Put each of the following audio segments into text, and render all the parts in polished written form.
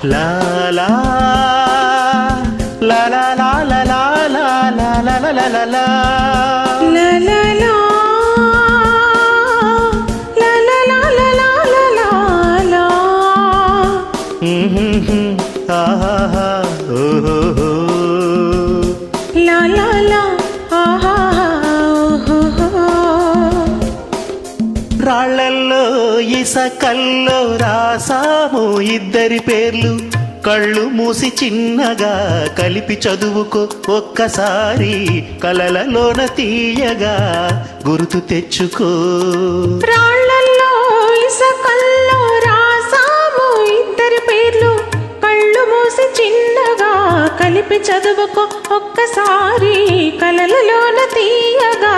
లా లా లా లా లా లా లా లా లా లా లా లా లా La la la la la la la la la la la ఆహా ఓహో la la la ఆహా రాళ్ళల్లో ఇసకల్లో రాసాము ఇద్దరి పేర్లు కళ్ళు మూసి చిన్నగా కలిపి చదువుకో ఒక్కసారి కలలలోన తీయగా గుర్తు తెచ్చుకో రాళ్ళల్లో ఇసకల్లో రాసాము ఇద్దరి పేర్లు కళ్ళు మూసి చిన్నగా కలిపి చదువుకో ఒక్కసారి కలలలోన తీయగా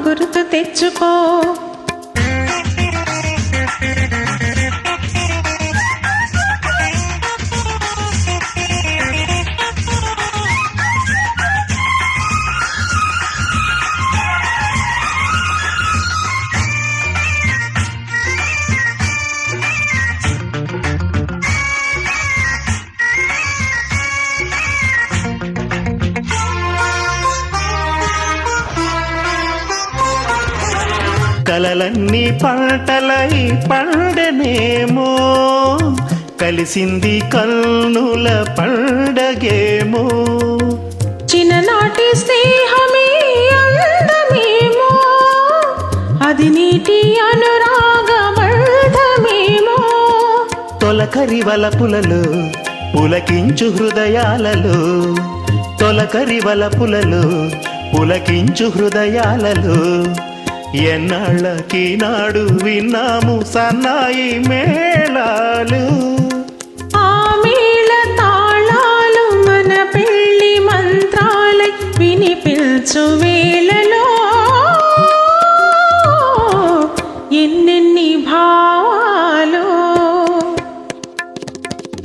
గుర్తు తెచ్చుకో కలలన్నీ పంటలై పండనేమో కలిసింది కన్నుల పండగేమో చిన్ననాటి స్నేహమే అందమేమో అది నీటి అనురాగవర్ధమేమో తొలకరి వలపులలో పులకించు హృదయాలలో తొలకరి వలపులలో పులకించు హృదయాలలో ఎన్నాళ్ళకి నాడు విన్నాము సన్నాయి మేళాలు ఆ మేళ తాళాలు మన పెళ్లి మంత్రాలై వినిపించు వేళలో ఎన్నెన్ని భావాలు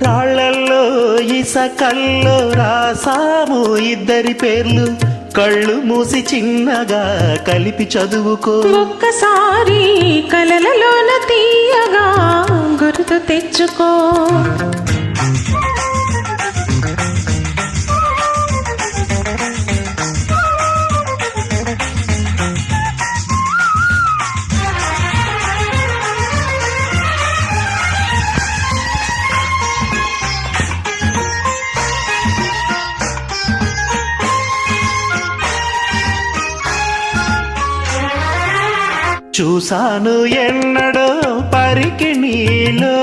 రాళ్ళల్లో ఇసకల్లో రాసాము ఇద్దరి పేర్లు కళ్ళు మూసి చిన్నగా కలిపి చదువుకో ఒక్కసారి కలలలోన తీయగా గుర్తు తెచ్చుకో చూసాను ఎన్నడో పరికి నీలో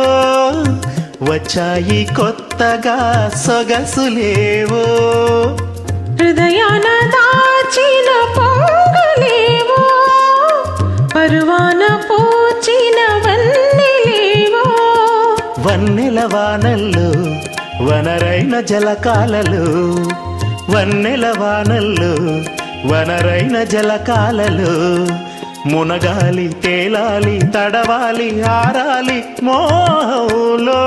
వచ్చాయి కొత్తగా సొగసులేవో హృదయాన దాచిన పొంగులేవో పరువాన పూచిన వన్నెలేవో వన్నెల వానల్లో వనరైన జలకాలలో వన్నెల వానల్లో వనరైన జలకాలలో మునగాలి తేలాలి తడవాలి ఆరాలి మోహంలో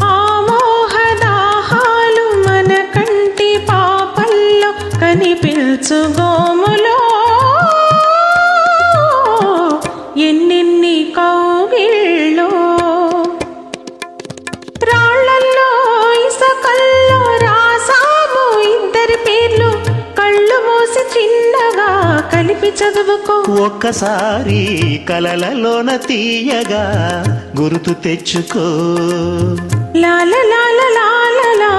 ఆ మోహదాహాలు మన కంటి పాపల్లో కనిపించు గోములో ఎన్నెన్ని కౌగిళ్ళో రాళ్ళల్లో ఇసకల్లో రాసాము ఇద్దరి పేర్లు కళ్ళు మూసి చిన్నగా కలిపి చదువుకో ఒక్కసారి కలలలోన తీయగా గుర్తు తెచ్చుకో లాల లాల లాల లా